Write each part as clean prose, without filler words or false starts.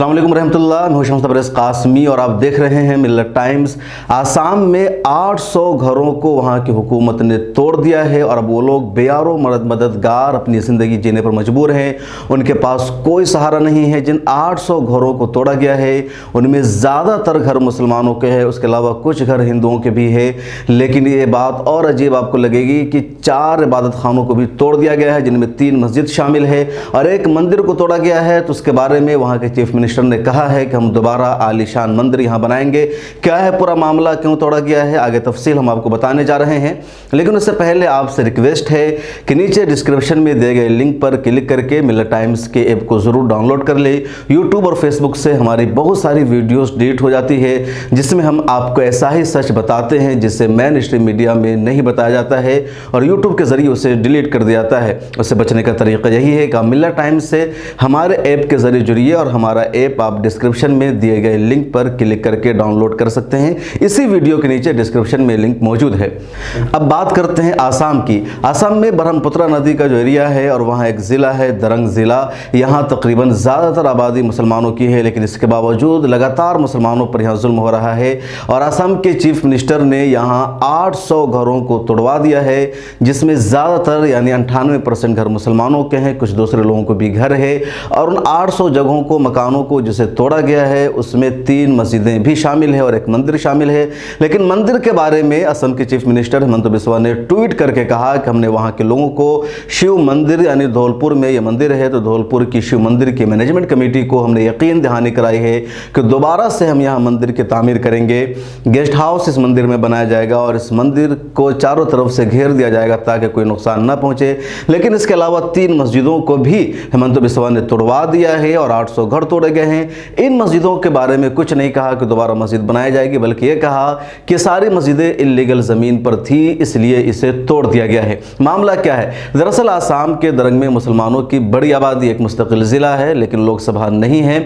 अस्सलाम वालेकुम रहमतुल्लाह, मैं शम्स तबरेज़ कासमी और आप देख रहे हैं मिल्लत टाइम्स। आसाम में 800 घरों को वहाँ की हुकूमत ने तोड़ दिया है और अब वो लोग बेयारो मददगार अपनी ज़िंदगी जीने पर मजबूर हैं। उनके पास कोई सहारा नहीं है। जिन 800 घरों को तोड़ा गया है उनमें ज़्यादातर घर मुसलमानों के हैं, उसके अलावा कुछ घर हिंदुओं के भी है। लेकिन ये बात और अजीब आपको लगेगी कि 4 इबादत खानों को भी तोड़ दिया गया है, जिनमें 3 मस्जिद शामिल है और एक मंदिर को तोड़ा गया है। तो उसके बारे में वहाँ के चीफ मिनिस्टर ने कहा है कि हम दोबारा आलीशान मंदिर यहाँ बनाएंगे। क्या है पूरा मामला, क्यों तोड़ा गया है, आगे तफसील हम आपको बताने जा रहे हैं। लेकिन उससे पहले आपसे रिक्वेस्ट है कि नीचे डिस्क्रिप्शन में दिए गए लिंक पर क्लिक करके मिल्लत टाइम्स के ऐप को ज़रूर डाउनलोड कर ले। यूट्यूब और फेसबुक से हमारी बहुत सारी वीडियोस डिलीट हो जाती है, जिसमें हम आपको ऐसा ही सच बताते हैं जिससे मेन स्ट्रीम मीडिया में नहीं बताया जाता है और यूट्यूब के ज़रिए उसे डिलीट कर दिया जाता है। उससे बचने का तरीका यही है कि आप मिल्लत टाइम्स से हमारे ऐप के ज़रिए जुड़िए और हमारा ऐप आप डिस्क्रिप्शन में दिए गए लिंक पर क्लिक करके डाउनलोड कर सकते हैं। इसी वीडियो के नीचे डिस्क्रिप्शन में लिंक मौजूद है। अब बात करते हैं आसाम की। आसाम में ब्रह्मपुत्र नदी का जो एरिया है और वहाँ एक ज़िला है दरंग ज़िला। यहाँ तकरीबन ज़्यादातर आबादी मुसलमानों की है, लेकिन इसके बावजूद लगातार मुसलमानों पर यहाँ जुल्म हो रहा है और आसाम के चीफ मिनिस्टर ने यहाँ 800 घरों को तोड़वा दिया है, जिसमें ज़्यादातर यानी 98% घर मुसलमानों के हैं, कुछ दूसरे लोगों को भी घर है। और उन 800 जगहों को, मकानों को जिसे तोड़ा गया है उसमें 3 मस्जिदें भी शामिल है और एक मंदिर शामिल है। लेकिन मंदिर के बारे में असम के चीफ मिनिस्टर हेमंत बिस्वा ने ट्वीट करके कहा कि हमने वहाँ के लोगों को शिव मंदिर यानी धौलपुर में ये मंदिर है तो धौलपुर की शिव मंदिर की मैनेजमेंट कमेटी को हमने यकीन दहानी कराई है कि दोबारा से हम यहाँ मंदिर की तामीर करेंगे। गेस्ट हाउस इस मंदिर में बनाया जाएगा और इस मंदिर को चारों तरफ से घेर दिया जाएगा ताकि कोई नुकसान ना पहुँचे। लेकिन इसके अलावा 3 मस्जिदों को भी हेमंत बिस्वा ने तोड़वा दिया है और 800 घर तोड़े गए हैं। इन मस्जिदों के बारे में कुछ नहीं कहा कि दोबारा मस्जिद बनाई जाएगी, बल्कि ये कहा कि सारी मस्जिदें इल्लीगल ज़मीन पर थी, इसलिए इसे तोड़ दिया गया है। मामला क्या है? दरअसल आसाम के दरंग में मुसलमानों की बड़ी आबादी, एक मुस्तकिल ज़िला है लेकिन लोकसभा नहीं है।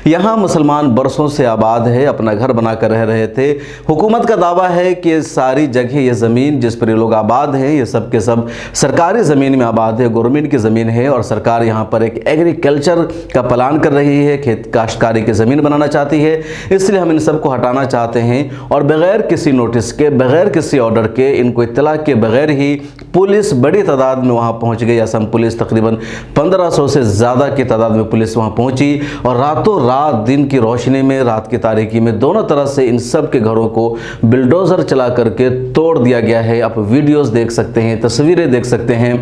यहाँ मुसलमान बरसों से आबाद है, अपना घर बनाकर रह रहे थे। हुकूमत का दावा है कि सारी जगह ये ज़मीन जिस पर ये लोग आबाद हैं ये सब के सब सरकारी ज़मीन में आबाद है, गवर्नमेंट की ज़मीन है और सरकार यहाँ पर एक एग्रीकल्चर का प्लान कर रही है, खेत काश्तकारी की ज़मीन बनाना चाहती है। इसलिए हम इन सब को हटाना चाहते हैं और बगैर किसी नोटिस के, बगैर किसी ऑर्डर के, इनको इत्तला के बगैर ही पुलिस बड़ी तादाद में वहाँ पहुँच गई। असम पुलिस तकरीबन 1500 से ज़्यादा की तादाद में पुलिस वहाँ पहुँची और रातों रात दिन की रोशनी में, रात की तारीकी में दोनों तरह से इन सब के घरों को बिल्डोज़र चला करके तोड़ दिया गया है। आप वीडियोज़ देख सकते हैं, तस्वीरें देख सकते हैं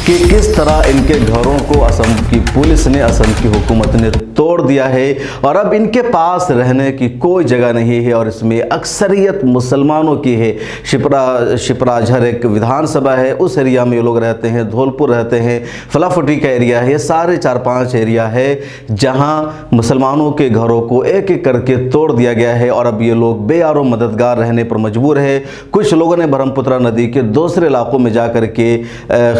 कि किस तरह इनके घरों को असम की पुलिस ने, असम की हुकूमत ने तोड़ दिया है और अब इनके पास रहने की कोई जगह नहीं है और इसमें अक्सरियत मुसलमानों की है। शिप्राझर एक विधानसभा है, उस एरिया में ये लोग रहते हैं, धौलपुर रहते हैं, फलाफुटी का एरिया है। ये सारे 4-5 एरिया है जहां मुसलमानों के घरों को एक एक करके तोड़ दिया गया है और अब ये लोग बेयारो मददगार रहने पर मजबूर है। कुछ लोगों ने ब्रह्मपुत्र नदी के दूसरे इलाकों में जा कर के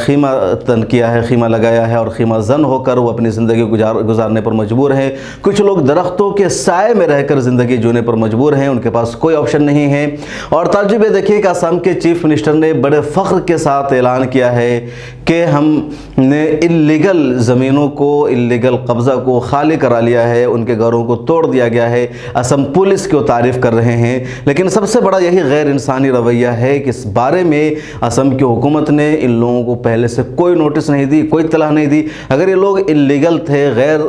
खीमा तन किया है, खीमा लगाया है और खीमा जन होकर वो अपनी ज़िंदगी गुजारने पर मजबूर हैं। कुछ लोग दरख्तों के साए में रहकर ज़िंदगी जीने पर मजबूर हैं, उनके पास कोई ऑप्शन नहीं है। और ताजुब देखिए कि असम के चीफ मिनिस्टर ने बड़े फ़ख्र के साथ ऐलान किया है कि हमने इल्लीगल ज़मीनों को, इल्लीगल कब्ज़ा को खाली करा लिया है, उनके घरों को तोड़ दिया गया है। असम पुलिस की तारीफ़ कर रहे हैं, लेकिन सबसे बड़ा यही गैर इंसानी रवैया है कि इस बारे में असम की हुकूमत ने इन लोगों को पहले से कोई नोटिस नहीं दी, कोई इत्तला नहीं दी। अगर ये लोग इल्लीगल थे, गैर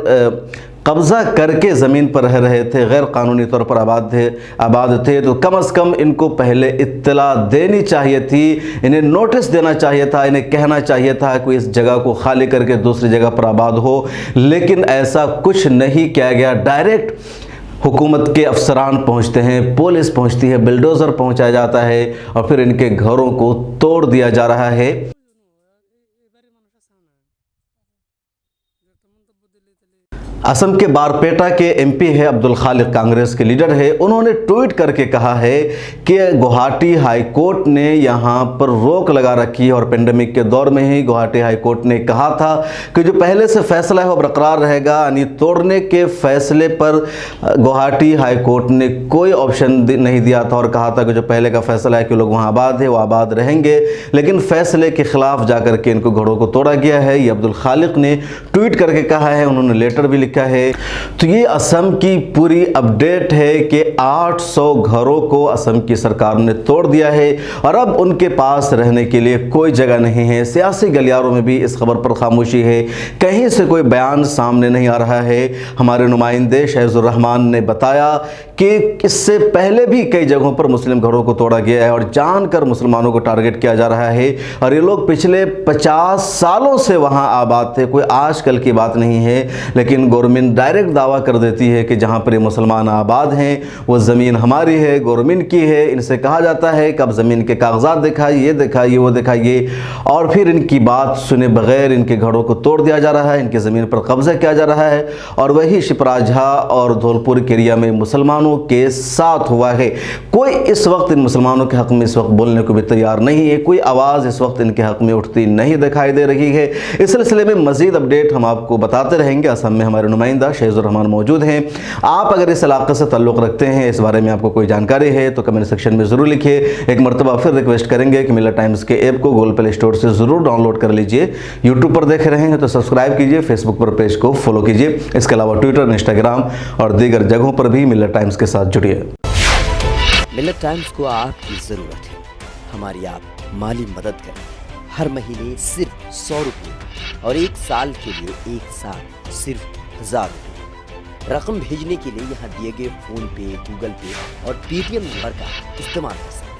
कब्ज़ा करके ज़मीन पर रह रहे थे, गैर कानूनी तौर पर आबाद थे तो कम से कम इनको पहले इत्तला देनी चाहिए थी, इन्हें नोटिस देना चाहिए था, इन्हें कहना चाहिए था कि इस जगह को खाली करके दूसरी जगह पर आबाद हो। लेकिन ऐसा कुछ नहीं किया गया। डायरेक्ट हुकूमत के अफसरान पहुंचते हैं, पुलिस पहुंचती है, बिल्डोज़र पहुंचाया जाता है और फिर इनके घरों को तोड़ दिया जा रहा है। असम के बारपेटा के एमपी है अब्दुल खालिक, कांग्रेस के लीडर है। उन्होंने ट्वीट करके कहा है कि गुवाहाटी हाई कोर्ट ने यहाँ पर रोक लगा रखी है और पेंडेमिक के दौर में ही गुवाहाटी हाई कोर्ट ने कहा था कि जो पहले से फैसला है वो बरकरार रहेगा। यानी तोड़ने के फैसले पर गुवाहाटी हाई कोर्ट ने कोई ऑप्शन नहीं दिया था और कहा था कि जो पहले का फैसला है कि लोग वहाँ आबाद है वो आबाद रहेंगे, लेकिन फैसले के खिलाफ जाकर के इनको घरों को तोड़ा गया है। ये अब्दुल खालिक ने ट्वीट करके कहा है, उन्होंने लेटर भी लिखा है। तो ये असम की पूरी अपडेट है कि 800 घरों को असम की सरकार ने तोड़ दिया है और अब उनके पास रहने के लिए कोई जगह नहीं है। सियासी गलियारों में भी इस खबर पर खामोशी है, कहीं से कोई बयान सामने नहीं आ रहा है। हमारे नुमाइंदे शहजुर रहमान ने बताया कि इससे पहले भी कई जगहों पर मुस्लिम घरों को तोड़ा गया है और जानकर मुसलमानों को टारगेट किया जा रहा है और ये लोग पिछले 50 सालों से वहां आबाद थे, कोई आजकल की बात नहीं है। लेकिन गवर्नमेंट डायरेक्ट दावा कर देती है कि जहां पर ये मुसलमान आबाद हैं वो ज़मीन हमारी है, गवर्नमेंट की है। इनसे कहा जाता है कि अब ज़मीन के कागजात दिखाइए, ये दिखाइए, वो दिखाइए, और फिर इनकी बात सुने बगैर इनके घरों को तोड़ दिया जा रहा है, इनकी ज़मीन पर कब्जा किया जा रहा है। और वही शिपराझा और धौलपुर के एरिया में मुसलमानों के साथ हुआ है। कोई इस वक्त इन मुसलमानों के हक़ में इस वक्त बोलने को भी तैयार नहीं है, कोई आवाज़ इस वक्त इनके हक़ में उठती नहीं दिखाई दे रही है। इस सिलसिले में मज़ीद अपडेट हम आपको बताते रहेंगे। असम में हमारे नुमाइंदा शहजुर रहमान मौजूद हैं। आप अगर इस इलाके से ताल्लुक़ रखते हैं, इस बारे में आपको कोई जानकारी है तो कमेंट सेक्शन में ज़रूर लिखिए। एक मरतबा फिर रिक्वेस्ट करेंगे कि मिलत टाइम्स के ऐप को गूगल प्ले स्टोर से ज़रूर डाउनलोड कर लीजिए। यूट्यूब पर देख रहे हैं तो सब्सक्राइब कीजिए, फेसबुक पर पेज को फॉलो कीजिए। इसके अलावा ट्विटर, इंस्टाग्राम और दीगर जगहों पर भी मिलत टाइम्स के साथ जुड़िए। मिलत टाइम्स को आपकी ज़रूरत है, हमारी आप माली मदद करें। हर महीने सिर्फ 100 रुपये और 1 साल के लिए एक साथ सिर्फ 1000 रुपये। रकम भेजने के लिए यहाँ दिए गए फ़ोन पे, गूगल पे और पेटीएम नंबर का इस्तेमाल कर सकते हैं।